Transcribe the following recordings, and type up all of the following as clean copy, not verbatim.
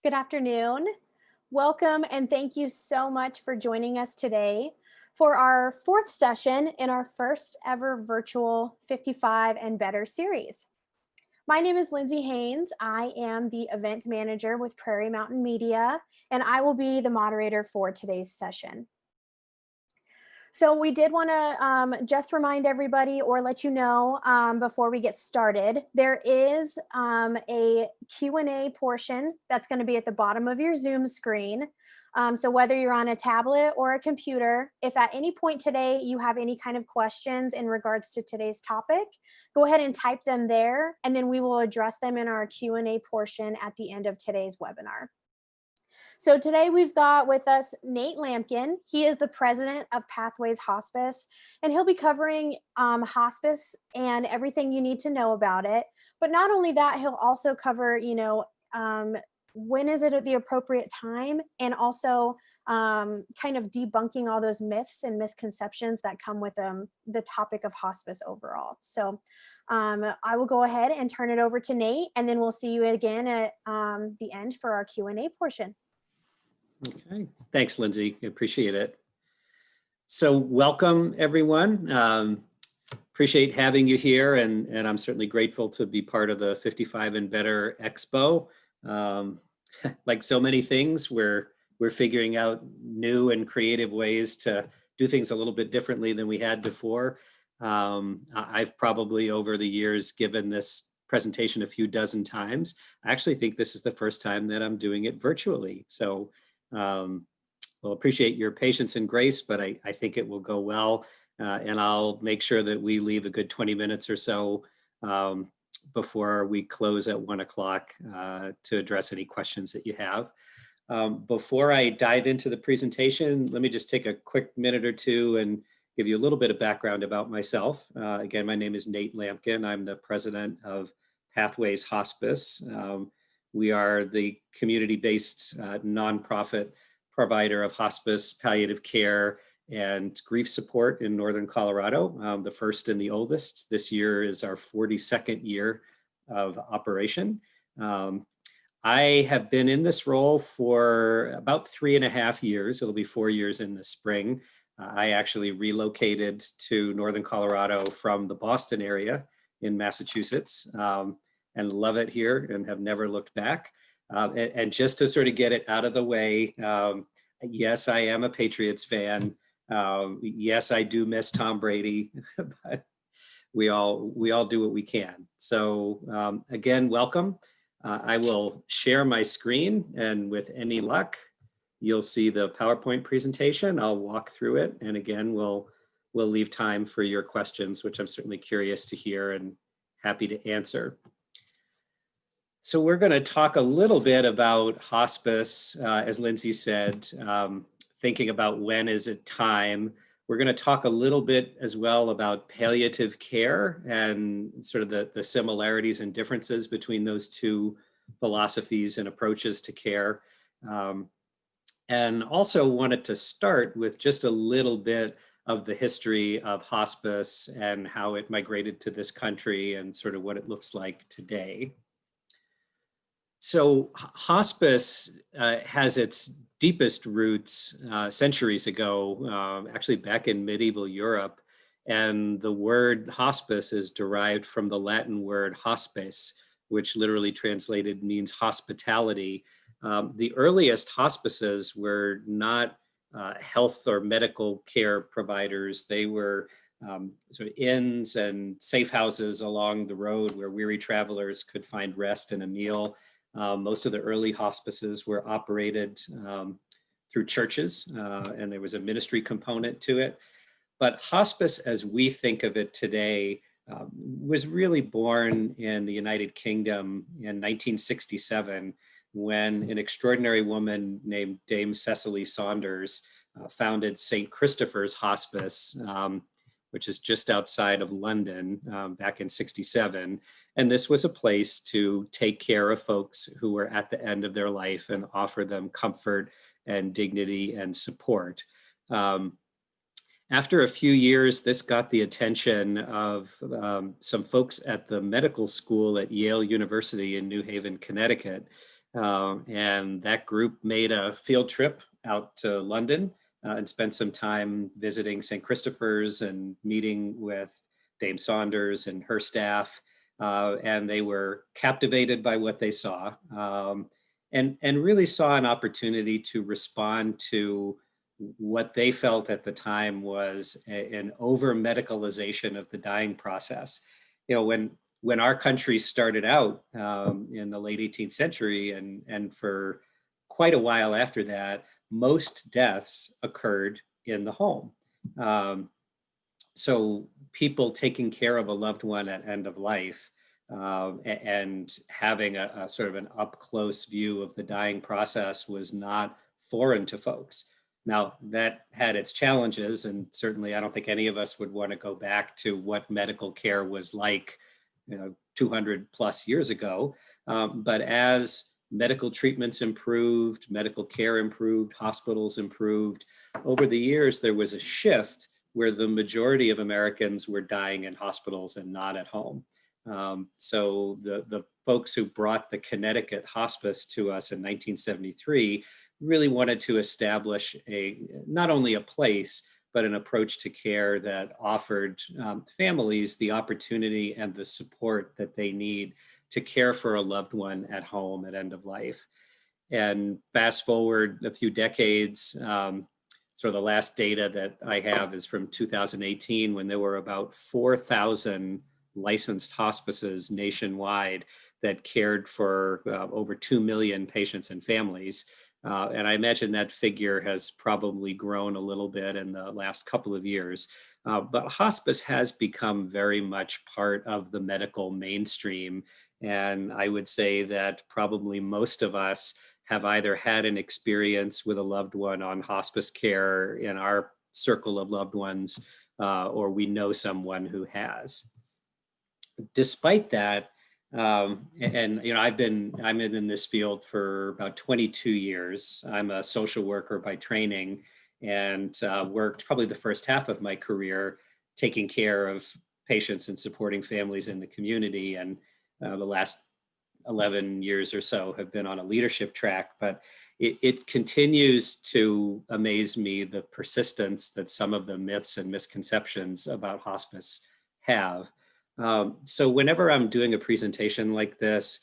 Good afternoon. Welcome and thank you so much for joining us today for our fourth session in our first ever virtual 55 and Better series. My name is Lindsay Haynes. I am the event manager with Prairie Mountain Media, and I will be the moderator for today's session. So we did want to just remind everybody or let you know before we get started, there is a Q&A portion that's going to be at the bottom of your Zoom screen. So whether you're on a tablet or a computer, if at any point today you have any kind of questions in regards to today's topic, go ahead and type them there, and then we will address them in our Q&A portion at the end of today's webinar. So today we've got with us Nate Lamkin. He is the president of Pathways Hospice, and he'll be covering hospice and everything you need to know about it. But not only that, he'll also cover, when is it at the appropriate time, and also kind of debunking all those myths and misconceptions that come with the topic of hospice overall. So I will go ahead and turn it over to Nate, and then we'll see you again at the end for our Q&A portion. Okay, thanks, Lindsay. I appreciate it. So welcome, everyone. Appreciate having you here, and I'm certainly grateful to be part of the 55 and Better Expo. Like so many things, we're figuring out new and creative ways to do things a little bit differently than we had before. I've probably over the years given this presentation a few dozen times. I actually think this is the first time that I'm doing it virtually. So we'll appreciate your patience and grace, but I think it will go well. And I'll make sure that we leave a good 20 minutes or so before we close at 1 o'clock to address any questions that you have. Before I dive into the presentation, let me just take a quick minute or two and give you a little bit of background about myself. Again, my name is Nate Lamkin. I'm the president of Pathways Hospice. We are the community-based nonprofit provider of hospice, palliative care, and grief support in Northern Colorado, the first and the oldest. This year is our 42nd year of operation. I have been in this role for about 3.5 years. It'll be 4 years in the spring. I actually relocated to Northern Colorado from the Boston area in Massachusetts. And love it here and have never looked back. And just to sort of get it out of the way, yes, I am a Patriots fan. Yes, I do miss Tom Brady, but we all do what we can. So again, welcome. I will share my screen, and with any luck, you'll see the PowerPoint presentation. I'll walk through it, and again, we'll leave time for your questions, which I'm certainly curious to hear and happy to answer. So we're going to talk a little bit about hospice, as Lindsay said, thinking about when is it time. We're going to talk a little bit as well about palliative care and sort of the similarities and differences between those two philosophies and approaches to care. And also wanted to start with just a little bit of the history of hospice and how it migrated to this country and sort of what it looks like today. So hospice has its deepest roots centuries ago, actually back in medieval Europe. And the word hospice is derived from the Latin word hospes, which literally translated means hospitality. The earliest hospices were not health or medical care providers. They were sort of inns and safe houses along the road where weary travelers could find rest and a meal. Most of the early hospices were operated through churches, and there was a ministry component to it. But hospice, as we think of it today, was really born in the United Kingdom in 1967, when an extraordinary woman named Dame Cecily Saunders founded St. Christopher's Hospice, which is just outside of London, back in '67. And this was a place to take care of folks who were at the end of their life and offer them comfort and dignity and support. After a few years, this got the attention of some folks at the medical school at Yale University in New Haven, Connecticut. And that group made a field trip out to London and spent some time visiting St. Christopher's and meeting with Dame Saunders and her staff. And they were captivated by what they saw, and really saw an opportunity to respond to what they felt at the time was an over-medicalization of the dying process. When our country started out in the late 18th century, and for quite a while after that, most deaths occurred in the home. So people taking care of a loved one at end of life and having a sort of an up-close view of the dying process was not foreign to folks. Now, that had its challenges, and certainly I don't think any of us would want to go back to what medical care was like 200 plus years ago. But as medical treatments improved, medical care improved, hospitals improved, over the years, there was a shift where the majority of Americans were dying in hospitals and not at home. So the folks who brought the Connecticut Hospice to us in 1973 really wanted to establish not only a place, but an approach to care that offered families the opportunity and the support that they need to care for a loved one at home at end of life. And fast forward a few decades, sort of the last data that I have is from 2018, when there were about 4,000 licensed hospices nationwide that cared for over 2 million patients and families. And I imagine that figure has probably grown a little bit in the last couple of years. But hospice has become very much part of the medical mainstream. And I would say that probably most of us have either had an experience with a loved one on hospice care in our circle of loved ones, or we know someone who has. Despite that, I'm in this field for about 22 years. I'm a social worker by training, and worked probably the first half of my career taking care of patients and supporting families in the community. And the last 11 years or so have been on a leadership track, but it continues to amaze me, the persistence that some of the myths and misconceptions about hospice have. So whenever I'm doing a presentation like this,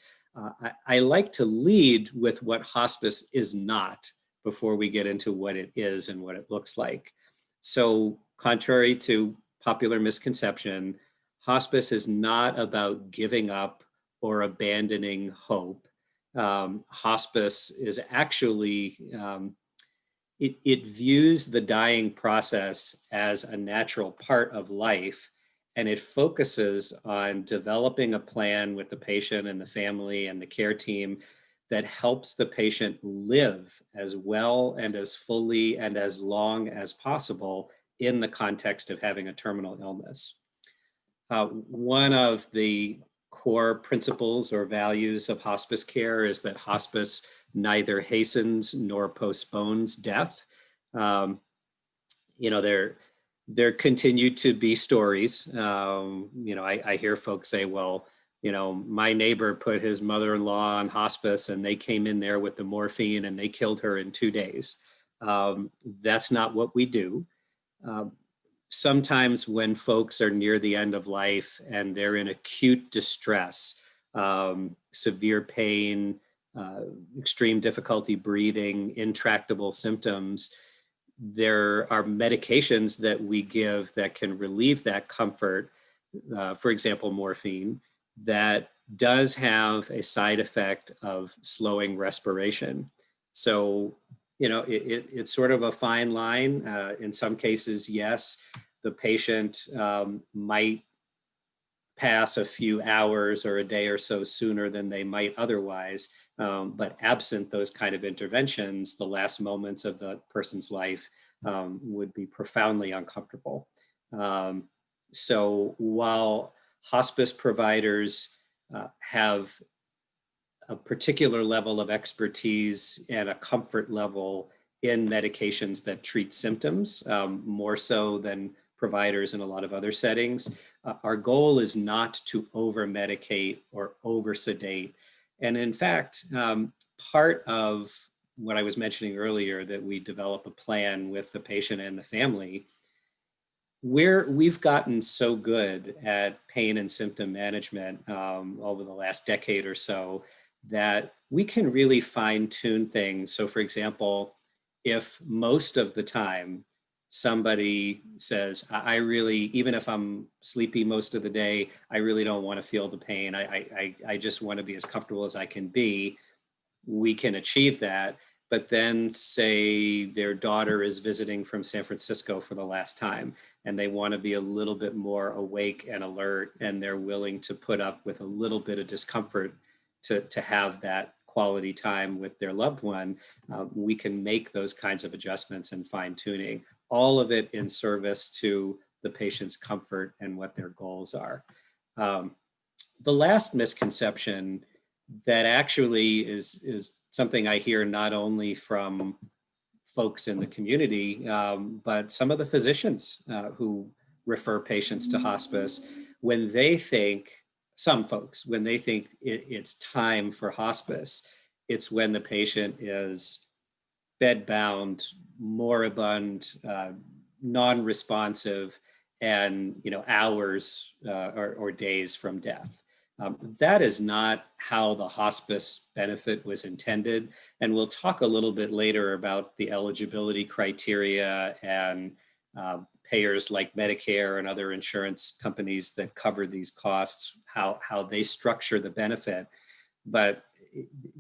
I like to lead with what hospice is not before we get into what it is and what it looks like. So contrary to popular misconception, hospice is not about giving up or abandoning hope. Hospice is actually, it views the dying process as a natural part of life, and it focuses on developing a plan with the patient and the family and the care team that helps the patient live as well and as fully and as long as possible in the context of having a terminal illness. One of the core principles or values of hospice care is that hospice neither hastens nor postpones death. There continue to be stories. I hear folks say, well, my neighbor put his mother-in-law on hospice and they came in there with the morphine and they killed her in 2 days. That's not what we do. Sometimes when folks are near the end of life and they're in acute distress, severe pain, extreme difficulty breathing, intractable symptoms, there are medications that we give that can relieve that comfort, for example, morphine, that does have a side effect of slowing respiration. So, it's sort of a fine line. In some cases, yes, the patient might pass a few hours or a day or so sooner than they might otherwise. But absent those kind of interventions, the last moments of the person's life would be profoundly uncomfortable. So while hospice providers have a particular level of expertise and a comfort level in medications that treat symptoms, more so than providers in a lot of other settings, our goal is not to over-medicate or over-sedate. And in fact, part of what I was mentioning earlier, that we develop a plan with the patient and the family, we've gotten so good at pain and symptom management over the last decade or so that we can really fine tune things. So for example, if most of the time somebody says, I really, even if I'm sleepy most of the day, I really don't want to feel the pain. I just want to be as comfortable as I can be. We can achieve that. But then say their daughter is visiting from San Francisco for the last time, and they want to be a little bit more awake and alert, and they're willing to put up with a little bit of discomfort to have that quality time with their loved one. We can make those kinds of adjustments and fine tuning, all of it in service to the patient's comfort and what their goals are. The last misconception that actually is something I hear not only from folks in the community, but some of the physicians who refer patients to hospice, when they think, some folks, when they think it's time for hospice, it's when the patient is bedbound, moribund, non-responsive, and hours or days from death. That is not how the hospice benefit was intended. And we'll talk a little bit later about the eligibility criteria and payers like Medicare and other insurance companies that cover these costs, how they structure the benefit. But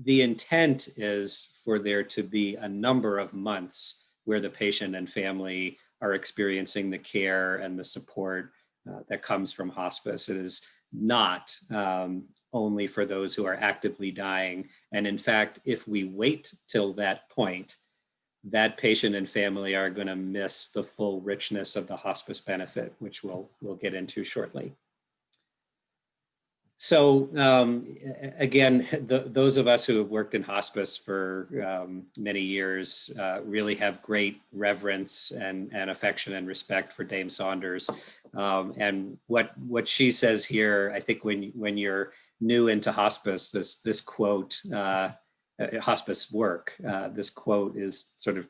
the intent is for there to be a number of months where the patient and family are experiencing the care and the support that comes from hospice. It is not only for those who are actively dying. And in fact, if we wait till that point, that patient and family are going to miss the full richness of the hospice benefit, which we'll get into shortly. So again, those of us who have worked in hospice for many years really have great reverence and affection and respect for Dame Saunders. And what she says here, I think when you're new into hospice, this quote, hospice work, this quote is sort of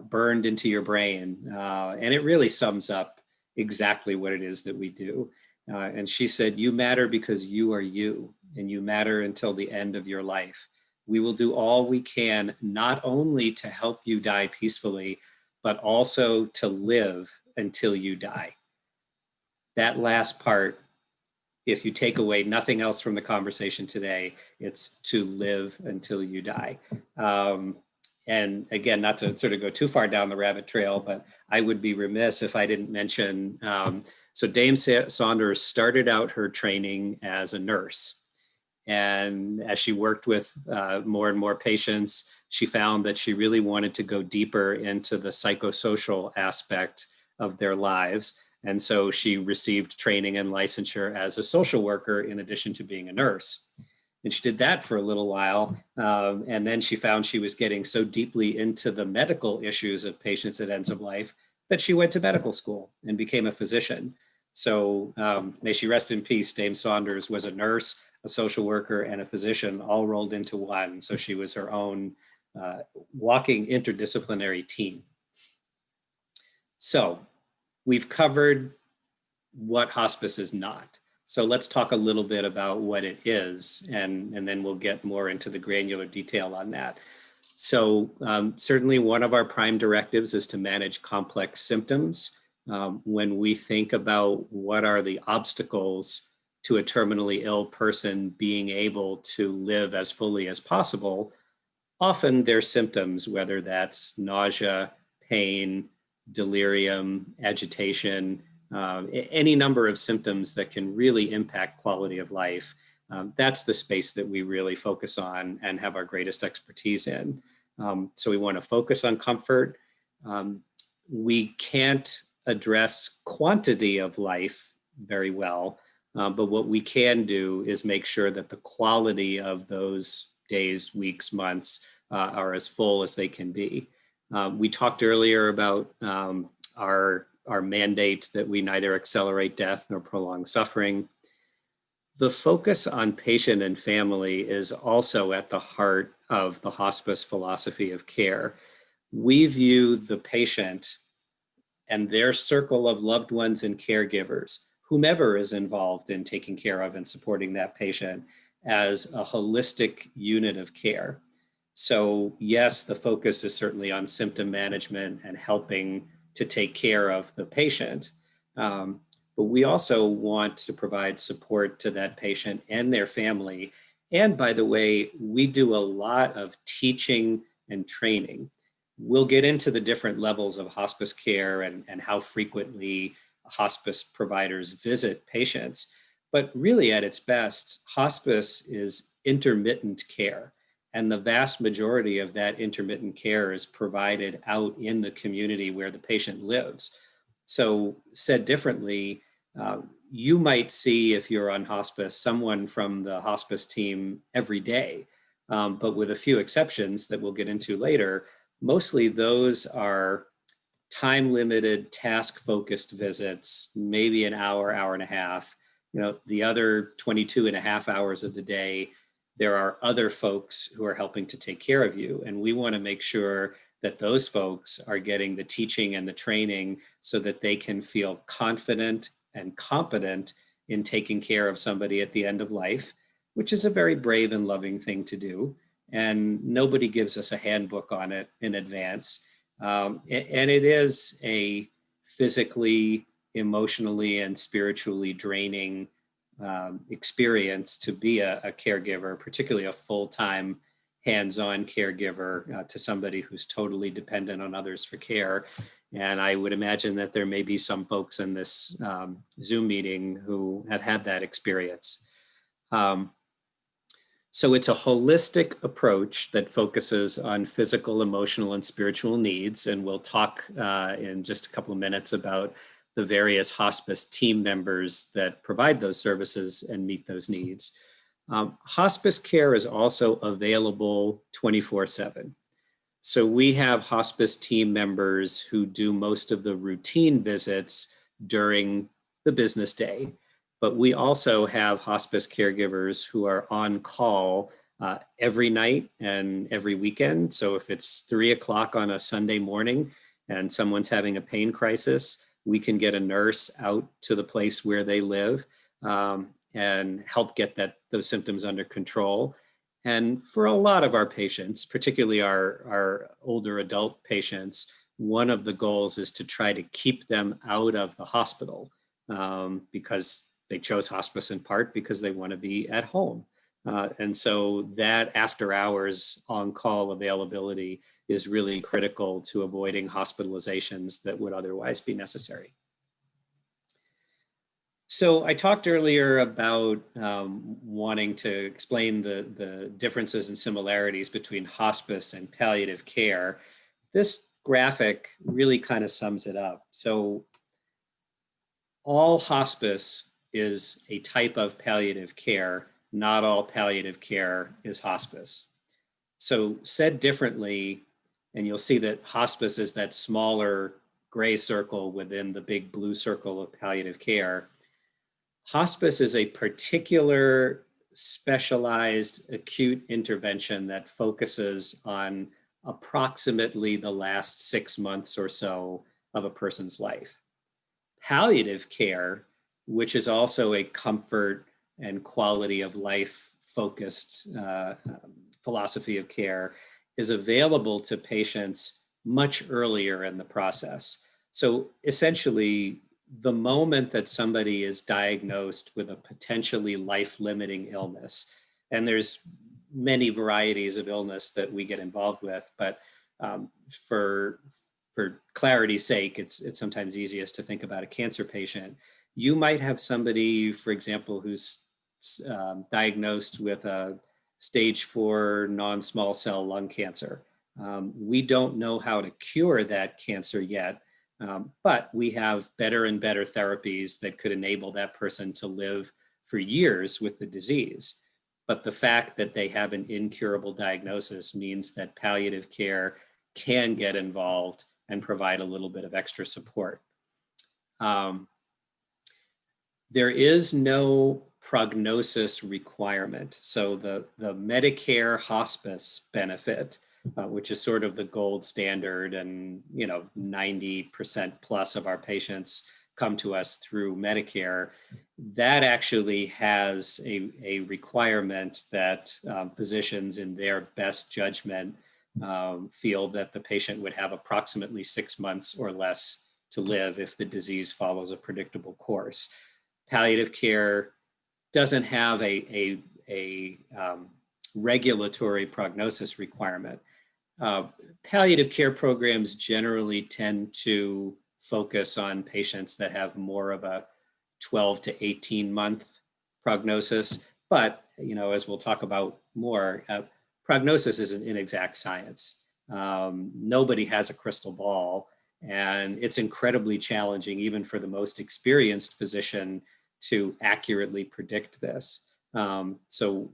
burned into your brain. And it really sums up exactly what it is that we do. And she said, "You matter because you are you, and you matter until the end of your life. We will do all we can, not only to help you die peacefully, but also to live until you die." That last part, if you take away nothing else from the conversation today, it's to live until you die. And again, not to sort of go too far down the rabbit trail, but I would be remiss if I didn't mention, so Dame Saunders started out her training as a nurse. And as she worked with more and more patients, she found that she really wanted to go deeper into the psychosocial aspect of their lives. And so she received training and licensure as a social worker in addition to being a nurse. And she did that for a little while. And then she found she was getting so deeply into the medical issues of patients at ends of life that she went to medical school and became a physician. So may she rest in peace. Dame Saunders was a nurse, a social worker, and a physician all rolled into one. So she was her own walking interdisciplinary team. So we've covered what hospice is not. So let's talk a little bit about what it is, and then we'll get more into the granular detail on that. So certainly one of our prime directives is to manage complex symptoms. When we think about what are the obstacles to a terminally ill person being able to live as fully as possible, often their symptoms, whether that's nausea, pain, delirium, agitation, any number of symptoms that can really impact quality of life. That's the space that we really focus on and have our greatest expertise in. So we want to focus on comfort. We can't address quantity of life very well, but what we can do is make sure that the quality of those days, weeks, months are as full as they can be. We talked earlier about our mandate that we neither accelerate death nor prolong suffering. The focus on patient and family is also at the heart of the hospice philosophy of care. We view the patient and their circle of loved ones and caregivers, whomever is involved in taking care of and supporting that patient, as a holistic unit of care. So yes, the focus is certainly on symptom management and helping to take care of the patient. But we also want to provide support to that patient and their family. And by the way, we do a lot of teaching and training. We'll get into the different levels of hospice care and how frequently hospice providers visit patients. But really at its best, hospice is intermittent care. And the vast majority of that intermittent care is provided out in the community where the patient lives. So said differently, you might see, if you're on hospice, someone from the hospice team every day. But with a few exceptions that we'll get into later, mostly those are time-limited, task-focused visits, maybe an hour, hour and a half. The other 22 and a half hours of the day, there are other folks who are helping to take care of you. And we want to make sure that those folks are getting the teaching and the training so that they can feel confident and competent in taking care of somebody at the end of life, which is a very brave and loving thing to do. And nobody gives us a handbook on it in advance. And it is a physically, emotionally, and spiritually draining experience to be a caregiver, particularly a full-time hands-on caregiver to somebody who's totally dependent on others for care. And I would imagine that there may be some folks in this Zoom meeting who have had that experience. So it's a holistic approach that focuses on physical, emotional, and spiritual needs. And we'll talk in just a couple of minutes about the various hospice team members that provide those services and meet those needs. Hospice care is also available 24/7. So we have hospice team members who do most of the routine visits during the business day. But we also have hospice caregivers who are on call every night and every weekend. So if it's 3 o'clock on a Sunday morning and someone's having a pain crisis, we can get a nurse out to the place where they live and help get those symptoms under control. And for a lot of our patients, particularly our older adult patients, one of the goals is to try to keep them out of the hospital because they chose hospice in part because they want to be at home. And so that after hours on-call availability is really critical to avoiding hospitalizations that would otherwise be necessary. So I talked earlier about wanting to explain the differences and similarities between hospice and palliative care. This graphic really kind of sums it up. So all hospice is a type of palliative care. Not all palliative care is hospice. So said differently, and you'll see that hospice is that smaller gray circle within the big blue circle of palliative care. Hospice is a particular specialized acute intervention that focuses on approximately the last 6 months or so of a person's life. Palliative care, which is also a comfort and quality of life focused philosophy of care, is available to patients much earlier in the process. So essentially, the moment that somebody is diagnosed with a potentially life-limiting illness, and there's many varieties of illness that we get involved with, but for clarity's sake, it's sometimes easiest to think about a cancer patient. You might have somebody, for example, who's diagnosed with a stage 4 non-small cell lung cancer. We don't know how to cure that cancer yet, but we have better and better therapies that could enable that person to live for years with the disease. But the fact that they have an incurable diagnosis means that palliative care can get involved and provide a little bit of extra support. There is no prognosis requirement. So the Medicare hospice benefit, which is sort of the gold standard, and 90% plus of our patients come to us through Medicare, that actually has a requirement that physicians in their best judgment feel that the patient would have approximately 6 months or less to live if the disease follows a predictable course. Palliative care doesn't have a regulatory prognosis requirement. Palliative care programs generally tend to focus on patients that have more of a 12 to 18 month prognosis. But, as we'll talk about more, prognosis is an inexact science. Nobody has a crystal ball, and it's incredibly challenging, even for the most experienced physician, to accurately predict this. So,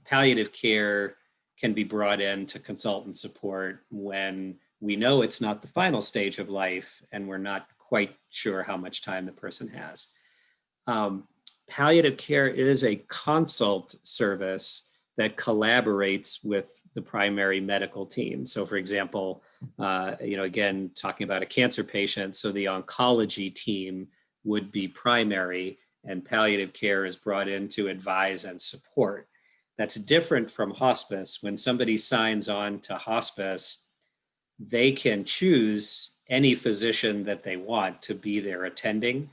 palliative care can be brought in to consult and support when we know it's not the final stage of life and we're not quite sure how much time the person has. Palliative care is a consult service that collaborates with the primary medical team. So for example, again, talking about a cancer patient, so the oncology team would be primary and palliative care is brought in to advise and support. That's different from hospice. When somebody signs on to hospice, they can choose any physician that they want to be their attending.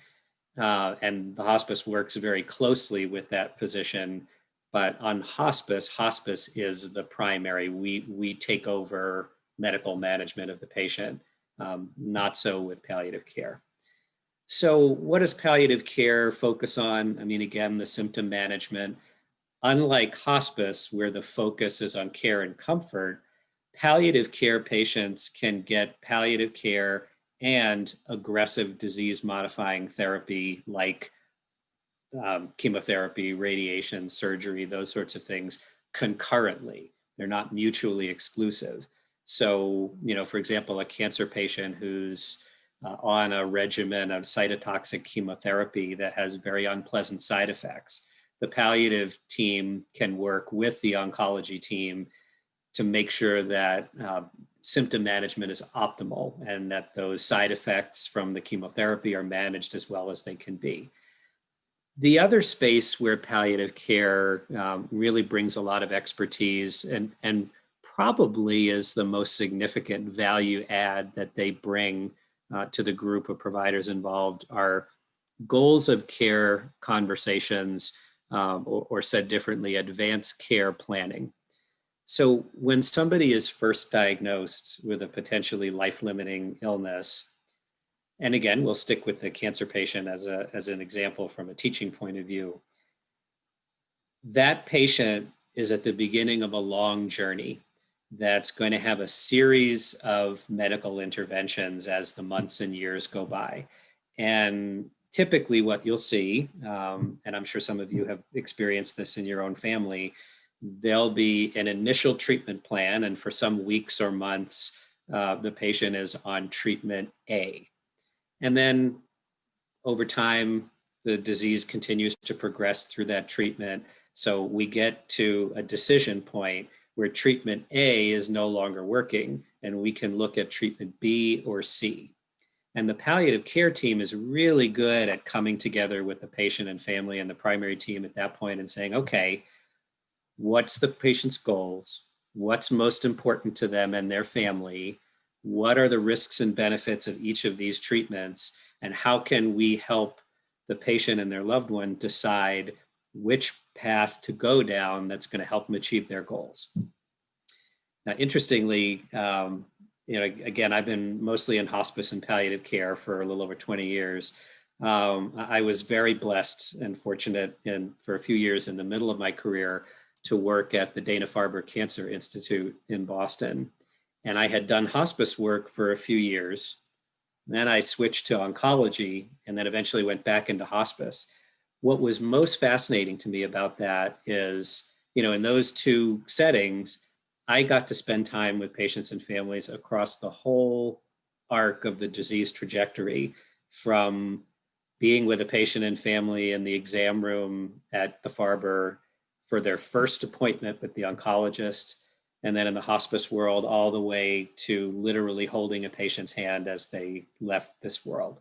And the hospice works very closely with that physician. But on hospice, hospice is the primary. We take over medical management of the patient, not so with palliative care. So what does palliative care focus on? I mean, again, the symptom management. Unlike hospice, where the focus is on care and comfort, palliative care patients can get palliative care and aggressive disease-modifying therapy like chemotherapy, radiation, surgery, those sorts of things concurrently. They're not mutually exclusive. So, for example, a cancer patient who's on a regimen of cytotoxic chemotherapy that has very unpleasant side effects, the palliative team can work with the oncology team to make sure that symptom management is optimal and that those side effects from the chemotherapy are managed as well as they can be. The other space where palliative care really brings a lot of expertise and probably is the most significant value add that they bring to the group of providers involved are goals of care conversations, or said differently, advanced care planning. So when somebody is first diagnosed with a potentially life-limiting illness, and again, we'll stick with the cancer patient as an example from a teaching point of view, that patient is at the beginning of a long journey that's going to have a series of medical interventions as the months and years go by. And typically what you'll see, and I'm sure some of you have experienced this in your own family, there'll be an initial treatment plan, and for some weeks or months, the patient is on treatment A. And then over time, the disease continues to progress through that treatment. So we get to a decision point where treatment A is no longer working, and we can look at treatment B or C. And the palliative care team is really good at coming together with the patient and family and the primary team at that point and saying, okay, what's the patient's goals? What's most important to them and their family? What are the risks and benefits of each of these treatments? And how can we help the patient and their loved one decide which path to go down that's going to help them achieve their goals? Now, interestingly, again, I've been mostly in hospice and palliative care for a little over 20 years. I was very blessed and fortunate for a few years in the middle of my career to work at the Dana-Farber Cancer Institute in Boston. And I had done hospice work for a few years. Then I switched to oncology and then eventually went back into hospice. What was most fascinating to me about that is, in those two settings, I got to spend time with patients and families across the whole arc of the disease trajectory, from being with a patient and family in the exam room at the Farber for their first appointment with the oncologist, and then in the hospice world, all the way to literally holding a patient's hand as they left this world.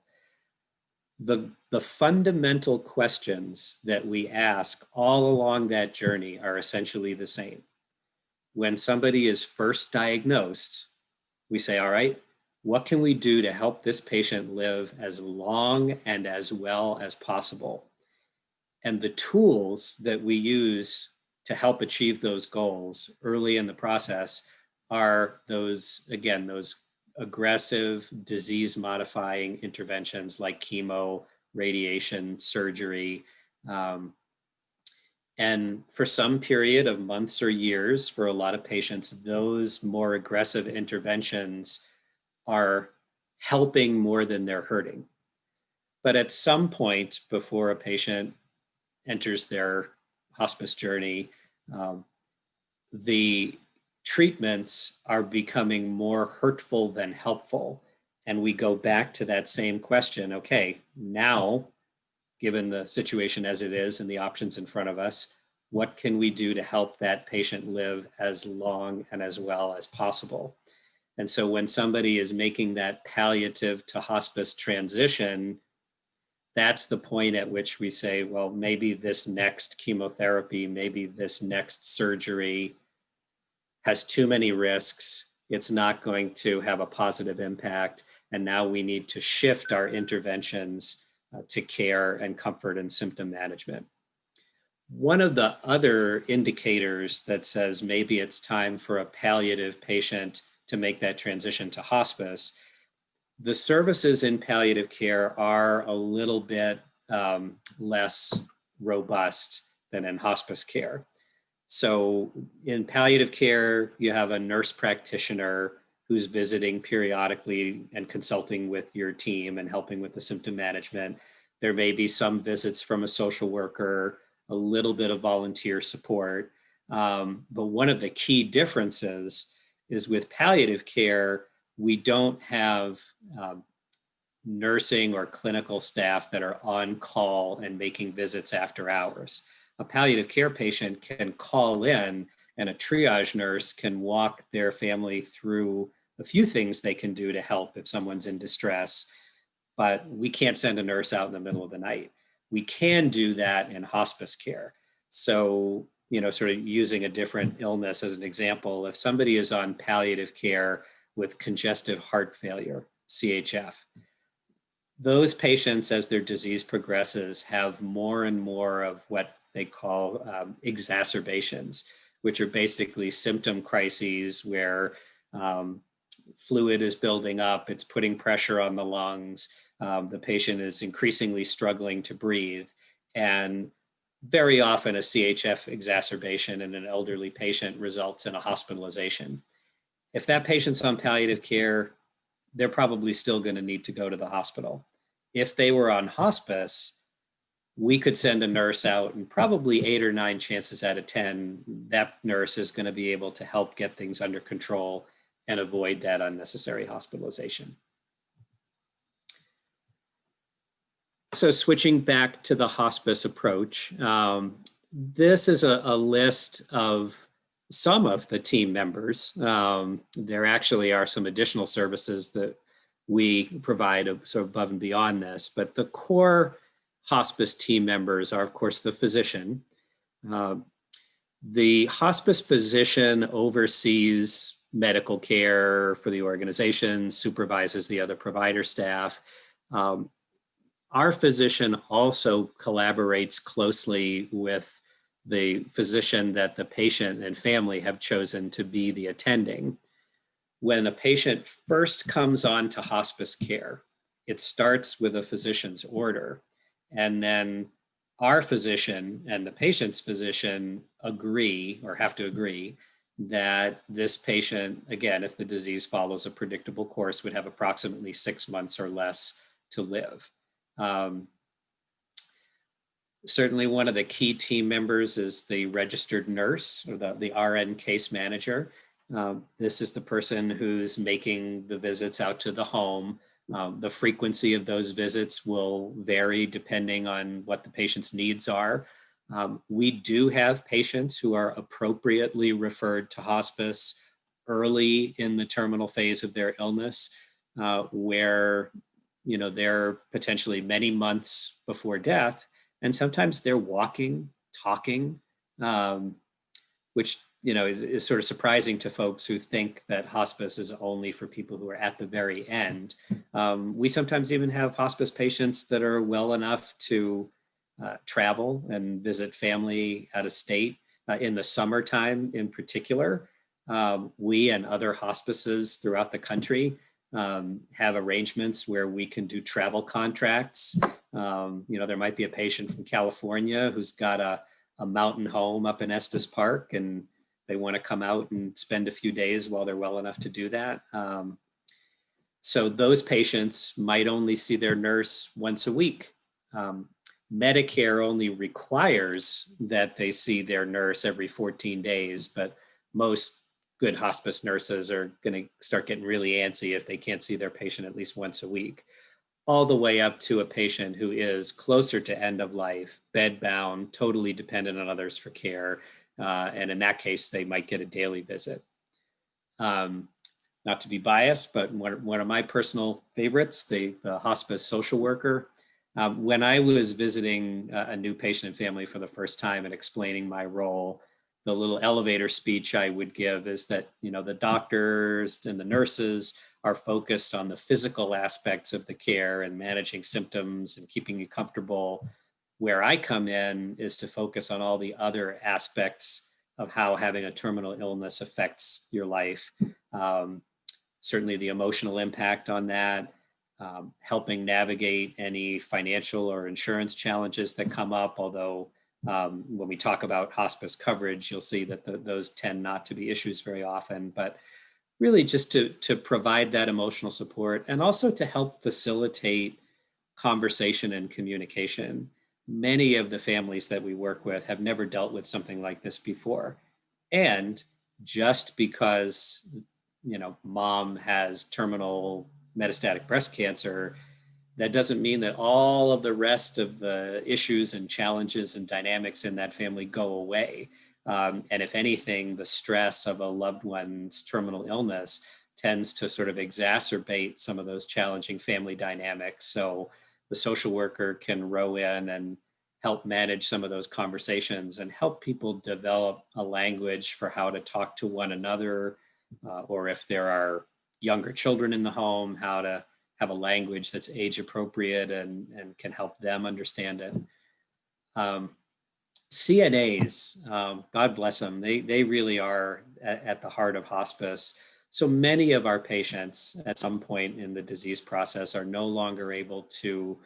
The fundamental questions that we ask all along that journey are essentially the same. When somebody is first diagnosed, we say, all right, what can we do to help this patient live as long and as well as possible? And the tools that we use to help achieve those goals early in the process are those, again, those aggressive disease modifying interventions like chemo, radiation, surgery. And for some period of months or years, for a lot of patients, those more aggressive interventions are helping more than they're hurting. But at some point before a patient enters their hospice journey, the treatments are becoming more hurtful than helpful. And we go back to that same question. Okay, now, given the situation as it is and the options in front of us, what can we do to help that patient live as long and as well as possible? And so when somebody is making that palliative to hospice transition, that's the point at which we say, well, maybe this next chemotherapy, maybe this next surgery has too many risks. It's not going to have a positive impact. And now we need to shift our interventions to care and comfort and symptom management. One of the other indicators that says maybe it's time for a palliative patient to make that transition to hospice, the services in palliative care are a little bit less robust than in hospice care. So in palliative care, you have a nurse practitioner who's visiting periodically and consulting with your team and helping with the symptom management. There may be some visits from a social worker, a little bit of volunteer support. But one of the key differences is with palliative care, we don't have nursing or clinical staff that are on call and making visits after hours. A palliative care patient can call in and a triage nurse can walk their family through a few things they can do to help if someone's in distress, but we can't send a nurse out in the middle of the night. We can do that in hospice care. So, sort of using a different illness as an example, if somebody is on palliative care with congestive heart failure, CHF, those patients, as their disease progresses, have more and more of what they call exacerbations, which are basically symptom crises where fluid is building up, it's putting pressure on the lungs, the patient is increasingly struggling to breathe, and very often a CHF exacerbation in an elderly patient results in a hospitalization. If that patient's on palliative care, they're probably still going to need to go to the hospital. If they were on hospice, we could send a nurse out, and probably 8 or 9 chances out of 10, that nurse is going to be able to help get things under control and avoid that unnecessary hospitalization. So switching back to the hospice approach, this is a list of some of the team members. There actually are some additional services that we provide sort of above and beyond this, but the core hospice team members are, of course, the physician. The hospice physician oversees medical care for the organization, supervises the other provider staff. Our physician also collaborates closely with the physician that the patient and family have chosen to be the attending. When a patient first comes on to hospice care, it starts with a physician's order, and then our physician and the patient's physician agree, or have to agree, that this patient, again, if the disease follows a predictable course, would have approximately 6 months or less to live. Certainly one of the key team members is the registered nurse, or the RN case manager. This is the person who's making the visits out to the home, The frequency of those visits will vary depending on what the patient's needs are. We do have patients who are appropriately referred to hospice early in the terminal phase of their illness, where they're potentially many months before death, and sometimes they're walking, talking, which is sort of surprising to folks who think that hospice is only for people who are at the very end. We sometimes even have hospice patients that are well enough to travel and visit family out of state. In the summertime in particular, we and other hospices throughout the country have arrangements where we can do travel contracts. There might be a patient from California who's got a mountain home up in Estes Park, and they want to come out and spend a few days while they're well enough to do that. So those patients might only see their nurse once a week. Medicare only requires that they see their nurse every 14 days, but most good hospice nurses are going to start getting really antsy if they can't see their patient at least once a week, all the way up to a patient who is closer to end of life, bedbound, totally dependent on others for care. And in that case, they might get a daily visit. Not to be biased, but one of my personal favorites, the hospice social worker. When I was visiting a new patient and family for the first time and explaining my role, the little elevator speech I would give is that, the doctors and the nurses are focused on the physical aspects of the care and managing symptoms and keeping you comfortable. Where I come in is to focus on all the other aspects of how having a terminal illness affects your life. Certainly the emotional impact on that, helping navigate any financial or insurance challenges that come up, although when we talk about hospice coverage, you'll see that those tend not to be issues very often, but really just to provide that emotional support and also to help facilitate conversation and communication. Many of the families that we work with have never dealt with something like this before. And just because, mom has terminal metastatic breast cancer, that doesn't mean that all of the rest of the issues and challenges and dynamics in that family go away. And if anything, the stress of a loved one's terminal illness tends to sort of exacerbate some of those challenging family dynamics. So the social worker can row in and help manage some of those conversations and help people develop a language for how to talk to one another, or if there are younger children in the home, how to have a language that's age appropriate and can help them understand it. CNAs, God bless them, they really are at the heart of hospice. So many of our patients at some point in the disease process are no longer able to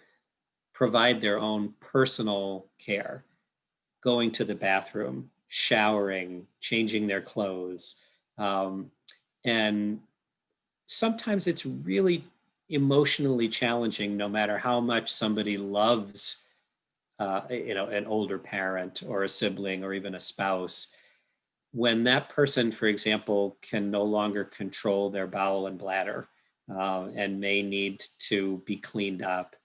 provide their own personal care, going to the bathroom, showering, changing their clothes. And sometimes it's really emotionally challenging, no matter how much somebody loves an older parent or a sibling or even a spouse. When that person, for example, can no longer control their bowel and bladder and may need to be cleaned up,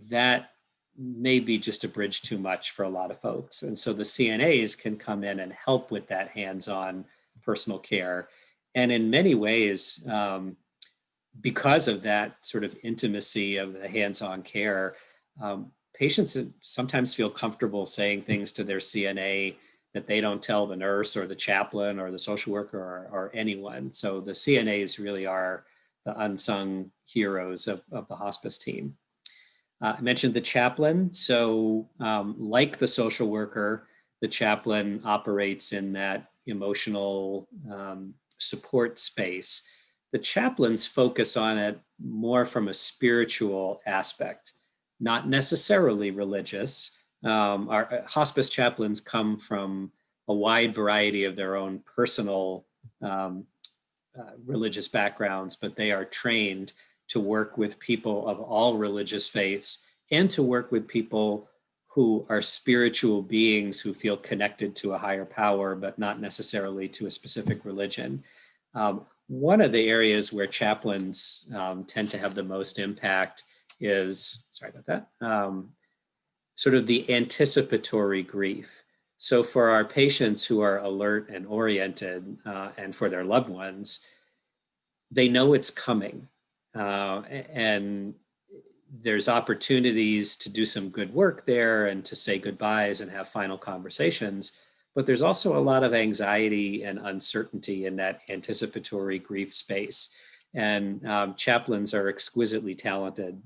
that may be just a bridge too much for a lot of folks. And so the CNAs can come in and help with that hands-on personal care. And in many ways, because of that sort of intimacy of the hands-on care, patients sometimes feel comfortable saying things to their CNA that they don't tell the nurse or the chaplain or the social worker or anyone. So the CNAs really are the unsung heroes of the hospice team. I mentioned the chaplain. So like the social worker, the chaplain operates in that emotional support space. The chaplains focus on it more from a spiritual aspect, not necessarily religious. Our hospice chaplains come from a wide variety of their own personal religious backgrounds, but they are trained to work with people of all religious faiths and to work with people who are spiritual beings who feel connected to a higher power, but not necessarily to a specific religion. one of the areas where chaplains tend to have the most impact is, sorry about that, sort of the anticipatory grief. So for our patients who are alert and oriented and for their loved ones, they know it's coming. And there's opportunities to do some good work there and to say goodbyes and have final conversations. But there's also a lot of anxiety and uncertainty in that anticipatory grief space. And chaplains are exquisitely talented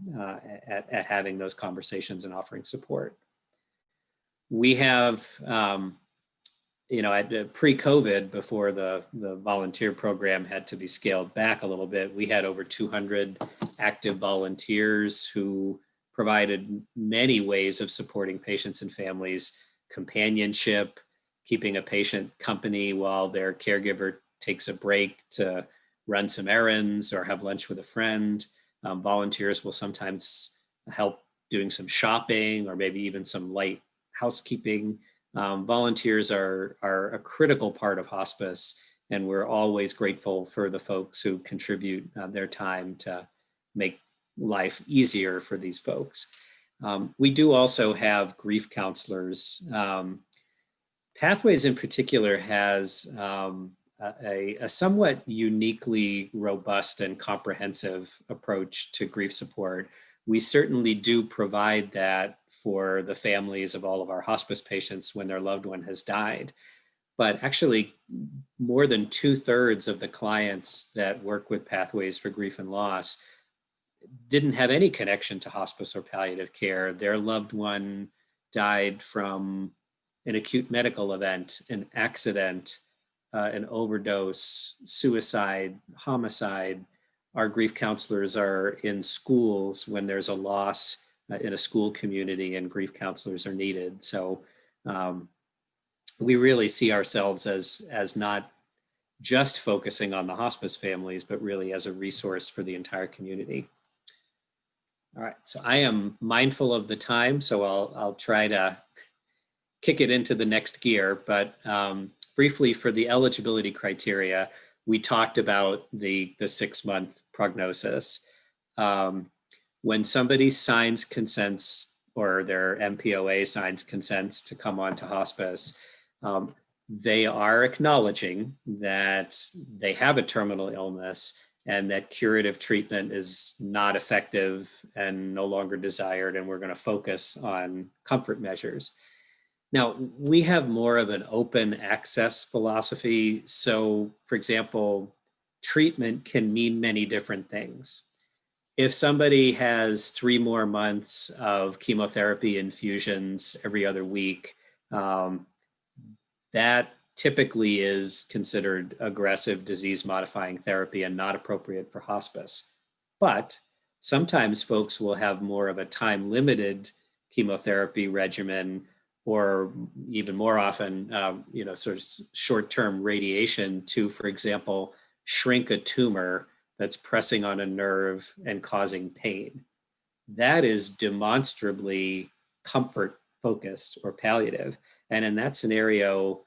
at having those conversations and offering support. We have, pre-COVID, before the volunteer program had to be scaled back a little bit, we had over 200 active volunteers who provided many ways of supporting patients and families: companionship, keeping a patient company while their caregiver takes a break to run some errands or have lunch with a friend. Volunteers will sometimes help doing some shopping or maybe even some light housekeeping. Volunteers are a critical part of hospice, and we're always grateful for the folks who contribute their time to make life easier for these folks. We do also have grief counselors. Pathways in particular has a somewhat uniquely robust and comprehensive approach to grief support. We certainly do provide that for the families of all of our hospice patients when their loved one has died. But actually, more than 2/3 of the clients that work with Pathways for Grief and Loss didn't have any connection to hospice or palliative care. Their loved one died from an acute medical event, an accident, an overdose, suicide, homicide. Our grief counselors are in schools when there's a loss in a school community, and grief counselors are needed. So we really see ourselves as not just focusing on the hospice families, but really as a resource for the entire community. All right, so I am mindful of the time, so I'll try to kick it into the next gear. But briefly, for the eligibility criteria, we talked about the 6-month prognosis. When somebody signs consents, or their MPOA signs consents to come on to hospice, they are acknowledging that they have a terminal illness and that curative treatment is not effective and no longer desired, and we're going to focus on comfort measures. Now, we have more of an open access philosophy. So, for example, treatment can mean many different things. If somebody has 3 more months of chemotherapy infusions every other week, that typically is considered aggressive disease-modifying therapy and not appropriate for hospice. But sometimes folks will have more of a time-limited chemotherapy regimen, or even more often, sort of short-term radiation to, for example, shrink a tumor that's pressing on a nerve and causing pain. That is demonstrably comfort-focused or palliative. And in that scenario,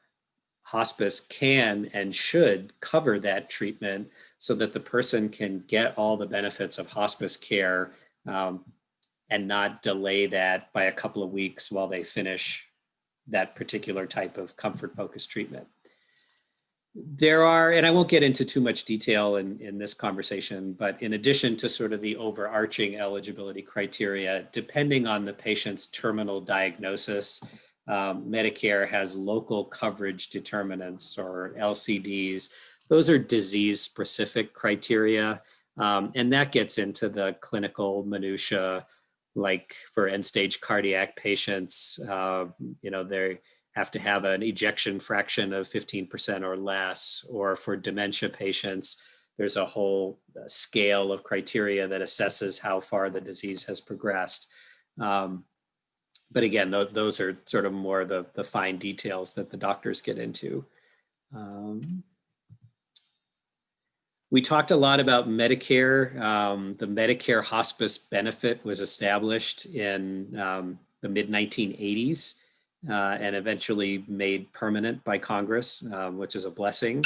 hospice can and should cover that treatment so that the person can get all the benefits of hospice care and not delay that by a couple of weeks while they finish that particular type of comfort-focused treatment. There are, and I won't get into too much detail in this conversation, but in addition to sort of the overarching eligibility criteria, depending on the patient's terminal diagnosis, Medicare has local coverage determinants, or LCDs. Those are disease-specific criteria, and that gets into the clinical minutia. Like for end-stage cardiac patients, they have to have an ejection fraction of 15% or less. Or for dementia patients, there's a whole scale of criteria that assesses how far the disease has progressed. But again, those are sort of more the fine details that the doctors get into. We talked a lot about Medicare. The Medicare hospice benefit was established in the mid-1980s and eventually made permanent by Congress, which is a blessing.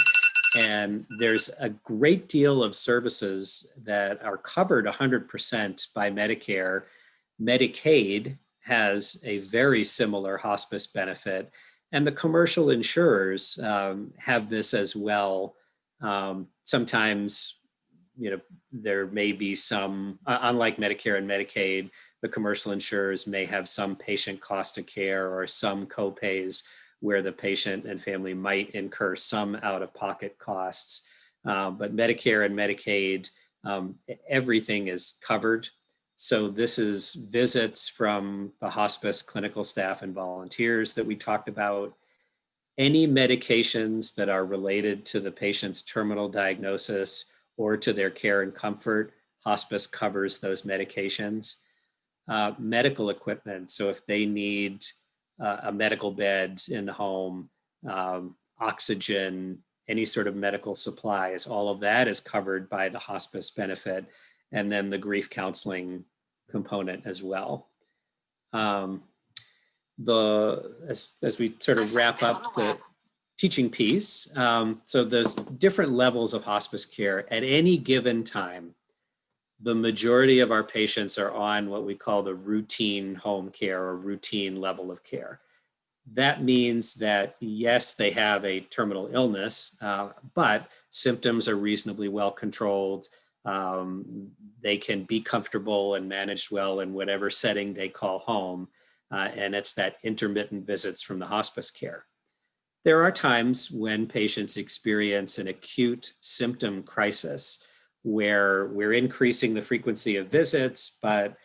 And there's a great deal of services that are covered 100% by Medicare. Medicaid has a very similar hospice benefit, and the commercial insurers have this as well. Sometimes, there may be some, unlike Medicare and Medicaid, the commercial insurers may have some patient cost of care or some copays where the patient and family might incur some out-of-pocket costs. But Medicare and Medicaid, everything is covered. So this is visits from the hospice clinical staff and volunteers that we talked about. Any medications that are related to the patient's terminal diagnosis or to their care and comfort, hospice covers those medications. Medical equipment, so if they need a medical bed in the home, oxygen, any sort of medical supplies, all of that is covered by the hospice benefit, and then the grief counseling component as well. As we sort of wrap up the teaching piece, so there's different levels of hospice care. At any given time, the majority of our patients are on what we call the routine home care or routine level of care. That means that, yes, they have a terminal illness, but symptoms are reasonably well controlled. They can be comfortable and managed well in whatever setting they call home. And it's that intermittent visits from the hospice care. There are times when patients experience an acute symptom crisis where we're increasing the frequency of visits, but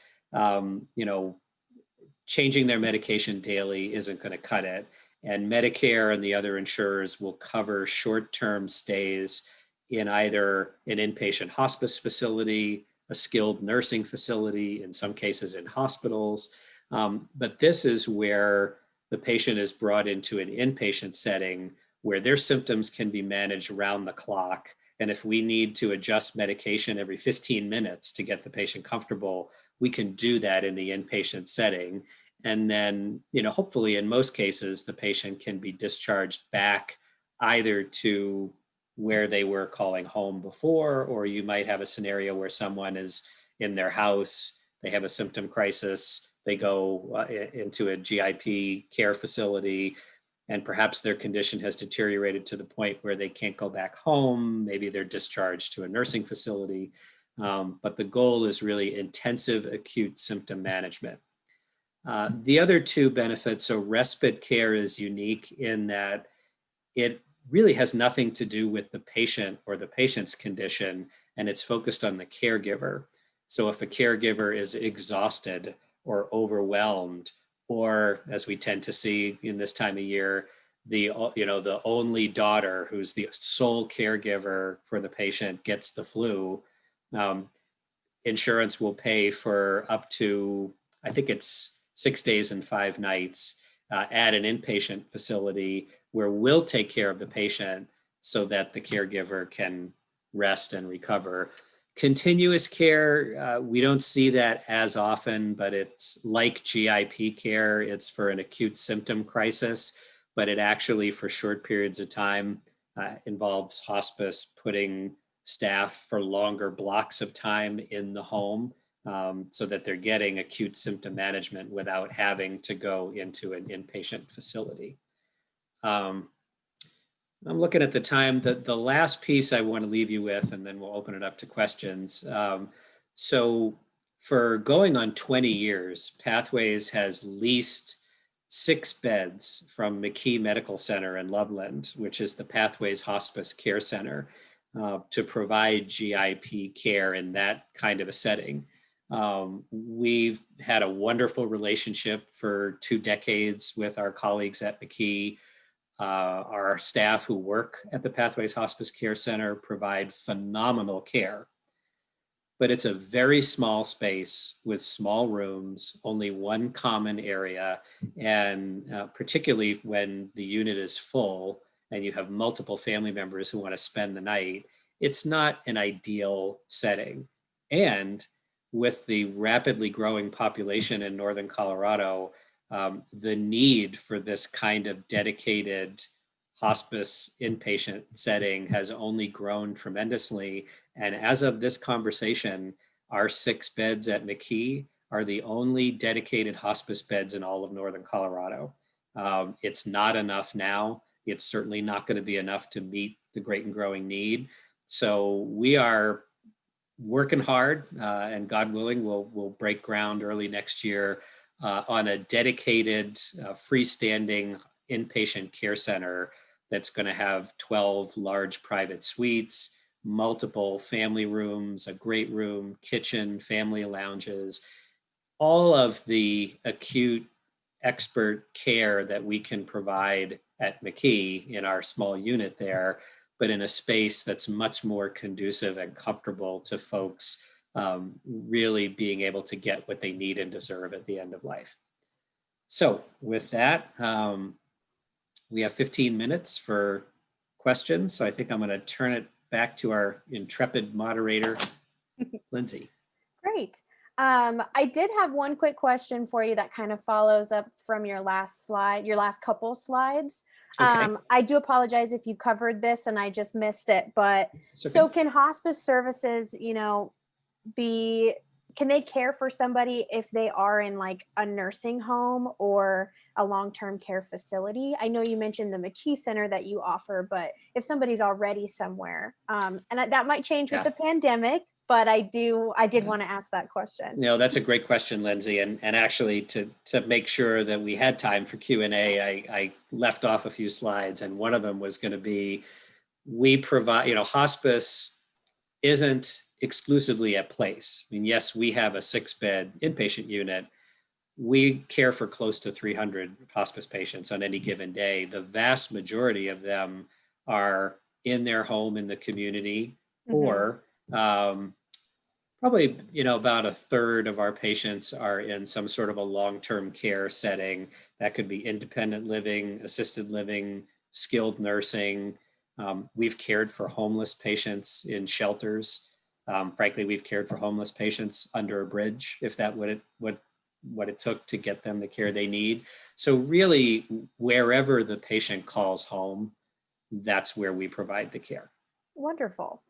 changing their medication daily isn't going to cut it. And Medicare and the other insurers will cover short-term stays in either an inpatient hospice facility, a skilled nursing facility, in some cases in hospitals. But this is where the patient is brought into an inpatient setting where their symptoms can be managed round the clock. And if we need to adjust medication every 15 minutes to get the patient comfortable, we can do that in the inpatient setting. And then, hopefully in most cases, the patient can be discharged back either to where they were calling home before, or you might have a scenario where someone is in their house, they have a symptom crisis, they go into a GIP care facility, and perhaps their condition has deteriorated to the point where they can't go back home. Maybe they're discharged to a nursing facility. But the goal is really intensive acute symptom management. The other two benefits, so respite care is unique in that it really has nothing to do with the patient or the patient's condition, and it's focused on the caregiver. So if a caregiver is exhausted or overwhelmed, or as we tend to see in this time of year, the only daughter who's the sole caregiver for the patient gets the flu, insurance will pay for up to, I think it's 6 days and 5 nights at an inpatient facility where we'll take care of the patient so that the caregiver can rest and recover. Continuous care, we don't see that as often, but it's like GIP care. It's for an acute symptom crisis, but it actually, for short periods of time, involves hospice putting staff for longer blocks of time in the home so that they're getting acute symptom management without having to go into an inpatient facility. I'm looking at the time. The last piece I want to leave you with, and then we'll open it up to questions. So for going on 20 years, Pathways has leased 6 beds from McKee Medical Center in Loveland, which is the Pathways Hospice Care Center, to provide GIP care in that kind of a setting. We've had a wonderful relationship for 2 decades with our colleagues at McKee. Our staff who work at the Pathways Hospice Care Center provide phenomenal care, but it's a very small space with small rooms, only one common area, and particularly when the unit is full and you have multiple family members who want to spend the night, it's not an ideal setting. And with the rapidly growing population in Northern Colorado, the need for this kind of dedicated hospice inpatient setting has only grown tremendously. And as of this conversation, our 6 beds at McKee are the only dedicated hospice beds in all of Northern Colorado. It's not enough now. It's certainly not going to be enough to meet the great and growing need. So we are working hard, and God willing, we'll break ground early next year on a dedicated freestanding inpatient care center that's going to have 12 large private suites, multiple family rooms, a great room, kitchen, family lounges, all of the acute expert care that we can provide at McKee in our small unit there, but in a space that's much more conducive and comfortable to folks really being able to get what they need and deserve at the end of life. So with that, we have 15 minutes for questions. So I think I'm going to turn it back to our intrepid moderator, Lindsay. Great. I did have one quick question for you that kind of follows up from your last slide, your last couple slides. Okay. I do apologize if you covered this and I just missed it, but Okay. So can hospice services, can they care for somebody if they are in like a nursing home or a long-term care facility? I know you mentioned the McKee Center that you offer, but if somebody's already somewhere, and that might change with the pandemic, but I did want to ask that question. No, that's a great question, Lindsay. And actually, to make sure that we had time for Q&A, I left off a few slides, and one of them was going to be, we provide, hospice isn't exclusively a place. I mean, yes, we have a 6-bed inpatient unit. We care for close to 300 hospice patients on any given day. The vast majority of them are in their home in the community, or probably, about a third of our patients are in some sort of a long-term care setting. That could be independent living, assisted living, skilled nursing. We've cared for homeless patients in shelters. Frankly, we've cared for homeless patients under a bridge, if that what it took to get them the care they need. So really, wherever the patient calls home, that's where we provide the care. Wonderful.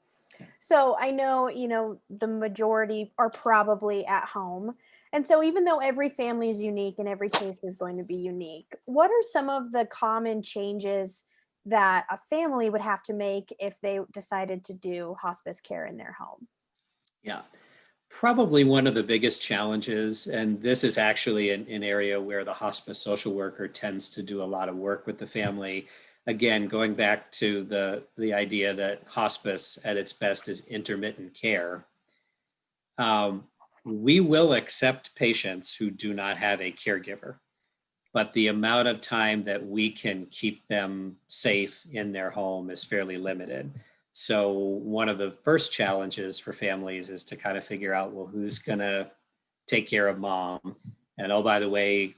So I know, the majority are probably at home. And so even though every family is unique and every case is going to be unique, what are some of the common changes that a family would have to make if they decided to do hospice care in their home? Yeah, probably one of the biggest challenges, and this is actually an area where the hospice social worker tends to do a lot of work with the family. Again, going back to the idea that hospice at its best is intermittent care. We will accept patients who do not have a caregiver, but the amount of time that we can keep them safe in their home is fairly limited. So one of the first challenges for families is to kind of figure out, well, who's going to take care of mom? And oh, by the way,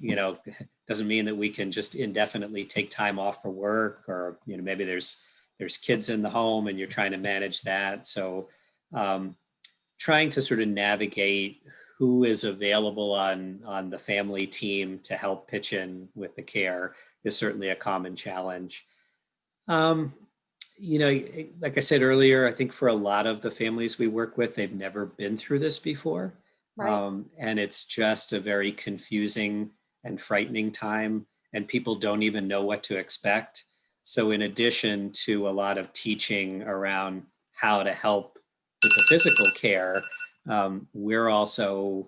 doesn't mean that we can just indefinitely take time off for work, or maybe there's kids in the home and you're trying to manage that. So trying to sort of navigate who is available on the family team to help pitch in with the care is certainly a common challenge. Like I said earlier, I think for a lot of the families we work with, they've never been through this before. Right. And it's just a very confusing and frightening time, and people don't even know what to expect. So in addition to a lot of teaching around how to help with the physical care, we're also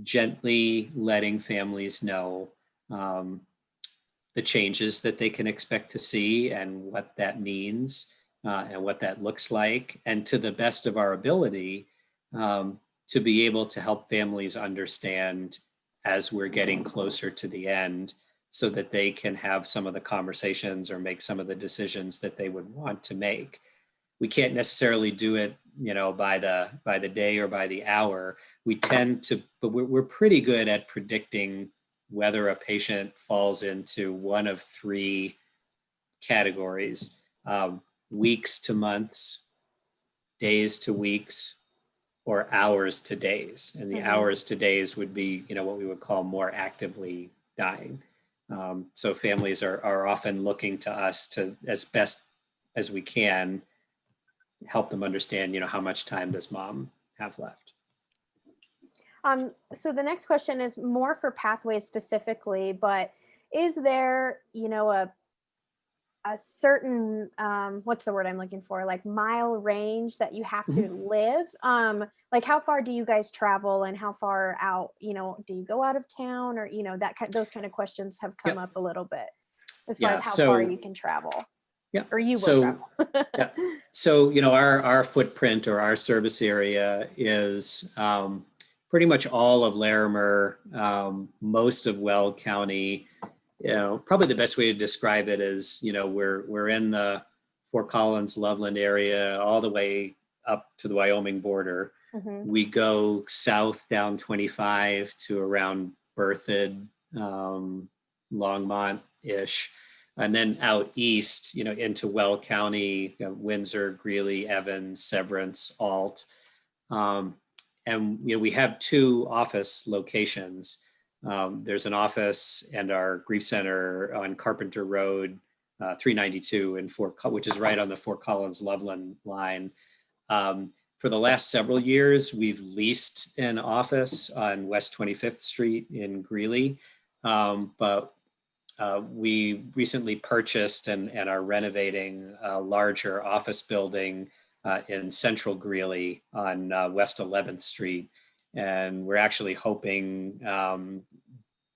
gently letting families know the changes that they can expect to see and what that means and what that looks like. And to the best of our ability, to be able to help families understand as we're getting closer to the end, so that they can have some of the conversations or make some of the decisions that they would want to make. We can't necessarily do it, by the day or by the hour. We tend to, but we're pretty good at predicting whether a patient falls into one of 3 categories: weeks to months, days to weeks, or hours to days. And the hours to days would be, what we would call more actively dying. So families are often looking to us to, as best as we can, help them understand, how much time does mom have left. So the next question is more for pathways specifically, but is there, a certain, what's the word I'm looking for, like mile range that you have to live? Like how far do you guys travel and how far out, do you go out of town, or, those kind of questions have come up a little bit as far as how far you can travel. Yeah. Or you will travel. Yeah. So, our footprint or our service area is pretty much all of Larimer, most of Weld County. Probably the best way to describe it is, we're in the Fort Collins, Loveland area, all the way up to the Wyoming border. We go south down 25 to around Berthoud, Longmont-ish. And then out east, into Weld County, Windsor, Greeley, Evans, Severance, Alt. And we have 2 office locations. There's an office and our grief center on Carpenter Road, 392 in which is right on the Fort Collins Loveland line. For the last several years, we've leased an office on West 25th Street in Greeley, but we recently purchased and are renovating a larger office building in central Greeley on West 11th Street. And we're actually hoping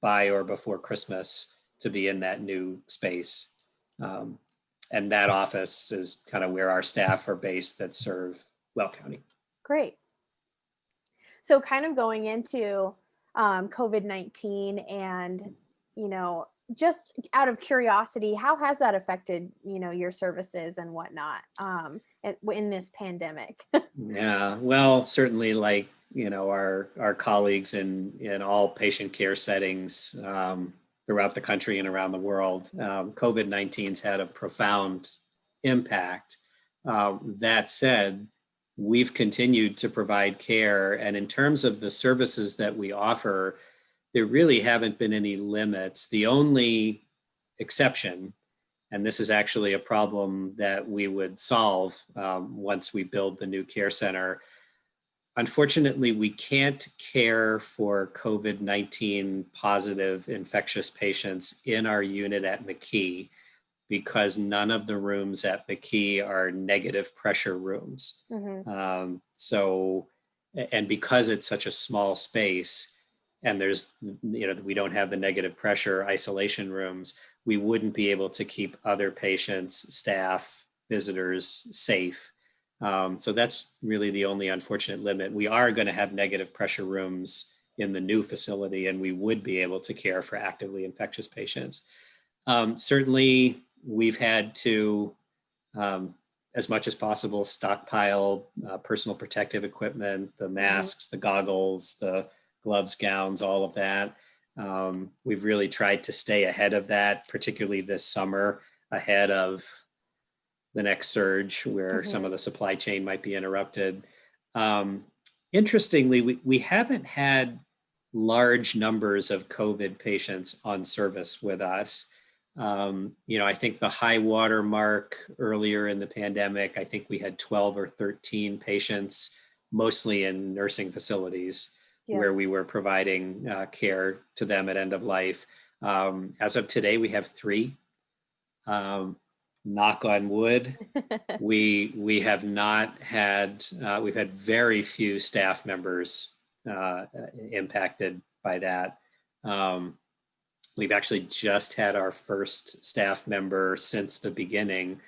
by or before Christmas to be in that new space. And that office is kind of where our staff are based that serve Weld County. Great. So kind of going into COVID-19 and, just out of curiosity, how has that affected, your services and whatnot in this pandemic? Yeah, well, certainly like, our colleagues in all patient care settings throughout the country and around the world, COVID-19's had a profound impact. That said, we've continued to provide care. And in terms of the services that we offer, there really haven't been any limits. The only exception, and this is actually a problem that we would solve once we build the new care center. Unfortunately, we can't care for COVID-19 positive infectious patients in our unit at McKee because none of the rooms at McKee are negative pressure rooms. And because it's such a small space, and there's, we don't have the negative pressure isolation rooms, we wouldn't be able to keep other patients, staff, visitors safe. So that's really the only unfortunate limit. We are going to have negative pressure rooms in the new facility, and we would be able to care for actively infectious patients. Certainly, we've had to, as much as possible, stockpile personal protective equipment, the masks, the goggles, the gloves, gowns, all of that. We've really tried to stay ahead of that, particularly this summer, ahead of the next surge where some of the supply chain might be interrupted. Interestingly, we haven't had large numbers of COVID patients on service with us. I think the high water mark earlier in the pandemic, I think we had 12 or 13 patients, mostly in nursing facilities, where we were providing care to them at end of life. As of today, we have 3. Knock on wood. we have not had, we've had very few staff members impacted by that. We've actually just had our first staff member since the beginning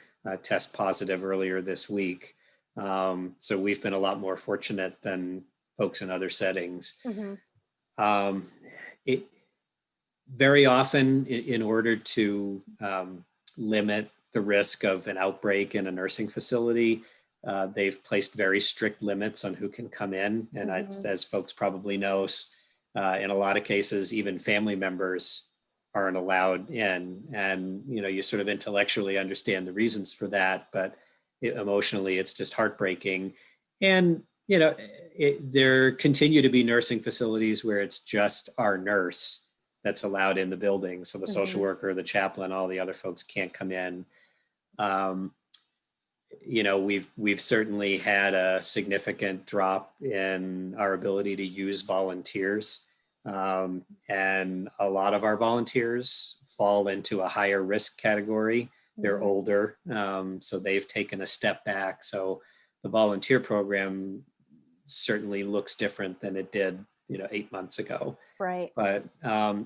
test positive earlier this week. So we've been a lot more fortunate than folks in other settings. It very often, in order to limit the risk of an outbreak in a nursing facility, they've placed very strict limits on who can come in. And as folks probably know, in a lot of cases, even family members aren't allowed in. And, you sort of intellectually understand the reasons for that, but emotionally, it's just heartbreaking. And, there continue to be nursing facilities where it's just our nurse that's allowed in the building. So the social worker, the chaplain, all the other folks can't come in. We've certainly had a significant drop in our ability to use volunteers. And a lot of our volunteers fall into a higher risk category. They're older, so they've taken a step back. So the volunteer program certainly looks different than it did, 8 months ago. Right. But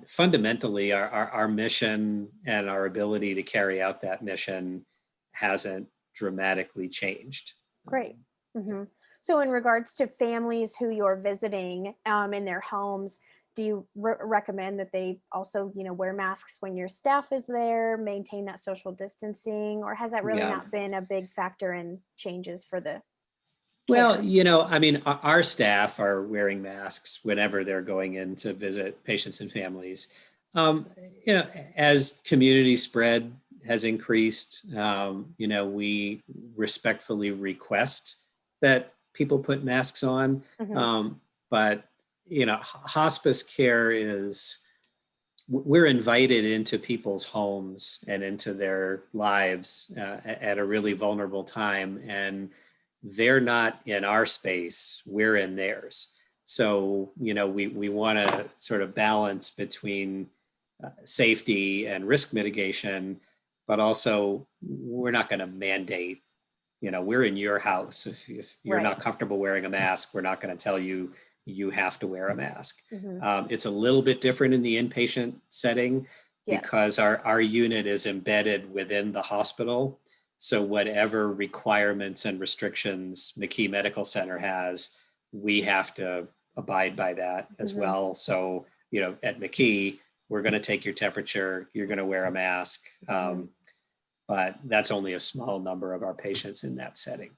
fundamentally, our mission and our ability to carry out that mission hasn't dramatically changed. Great. So in regards to families who you're visiting in their homes, do you recommend that they also, wear masks when your staff is there, maintain that social distancing, or has that really not been a big factor in changes for the Well, our staff are wearing masks whenever they're going in to visit patients and families. As community spread has increased, we respectfully request that people put masks on. But, hospice care we're invited into people's homes and into their lives at a really vulnerable time. And they're not in our space, we're in theirs. So, we want to sort of balance between safety and risk mitigation, but also we're not going to mandate, we're in your house. If you're not comfortable wearing a mask, we're not going to tell you have to wear a mask. It's a little bit different in the inpatient setting because our unit is embedded within the hospital. So whatever requirements and restrictions McKee Medical Center has, we have to abide by that as well. So, at McKee, we're going to take your temperature, you're going to wear a mask, but that's only a small number of our patients in that setting.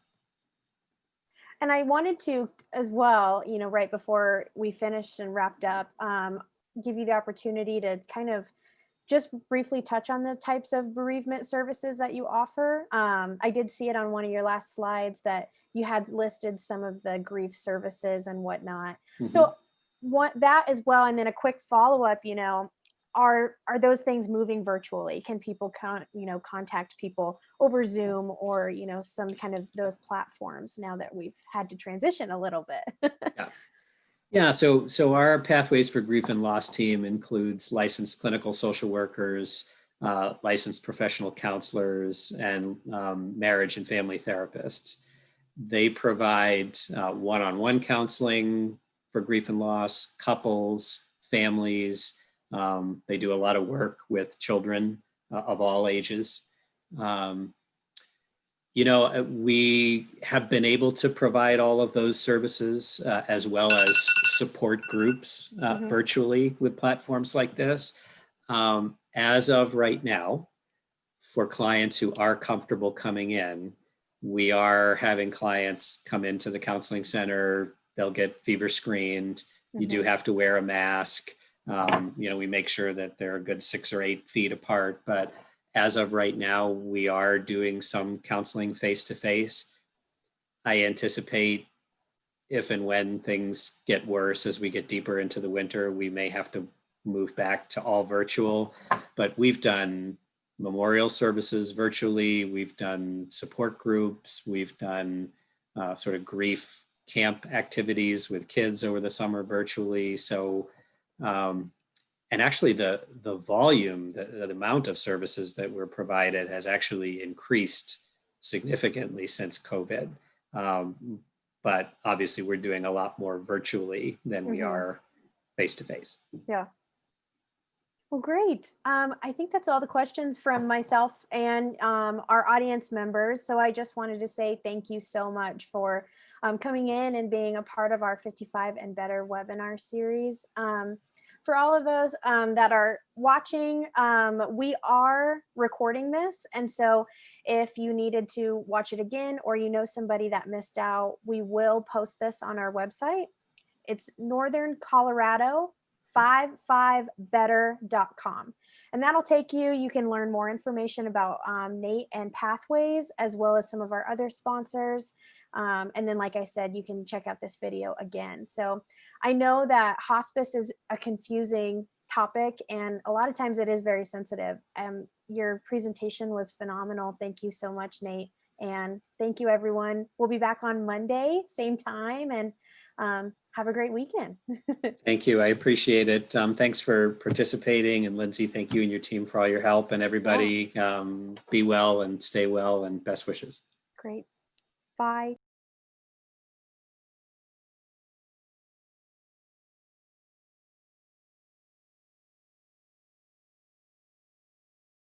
And I wanted to as well, right before we finished and wrapped up, give you the opportunity to kind of just briefly touch on the types of bereavement services that you offer. I did see it on one of your last slides that you had listed some of the grief services and whatnot. So that as well, and then a quick follow-up, are those things moving virtually? Can people contact people over Zoom or, some kind of those platforms now that we've had to transition a little bit? Yeah, so our Pathways for Grief and Loss team includes licensed clinical social workers, licensed professional counselors, and marriage and family therapists. They provide one-on-one counseling for grief and loss, couples, families. They do a lot of work with children of all ages. We have been able to provide all of those services as well as support groups virtually with platforms like this. As of right now, for clients who are comfortable coming in, we are having clients come into the counseling center. They'll get fever screened. You do have to wear a mask. We make sure that they're a good 6 or 8 feet apart, but as of right now, we are doing some counseling face-to-face. I anticipate if and when things get worse as we get deeper into the winter, we may have to move back to all virtual, but we've done memorial services virtually. We've done support groups. We've done sort of grief camp activities with kids over the summer virtually. So, and actually the volume, the amount of services that were provided has actually increased significantly since COVID. But obviously we're doing a lot more virtually than we are face-to-face. Yeah. Well, great. I think that's all the questions from myself and our audience members. So I just wanted to say thank you so much for coming in and being a part of our 55 and Better webinar series. For all of those that are watching, we are recording this. And so if you needed to watch it again, or somebody that missed out, we will post this on our website. It's Northern Colorado 55better.com. And that'll take you. You can learn more information about Nate and Pathways, as well as some of our other sponsors. And then, like I said, you can check out this video again. So I know that hospice is a confusing topic, and a lot of times it is very sensitive. Your presentation was phenomenal. Thank you so much, Nate. And thank you, everyone. We'll be back on Monday, same time, and have a great weekend. Thank you. I appreciate it. Thanks for participating. And Lindsay, thank you and your team for all your help. And everybody, be well and stay well, and best wishes. Great. Bye.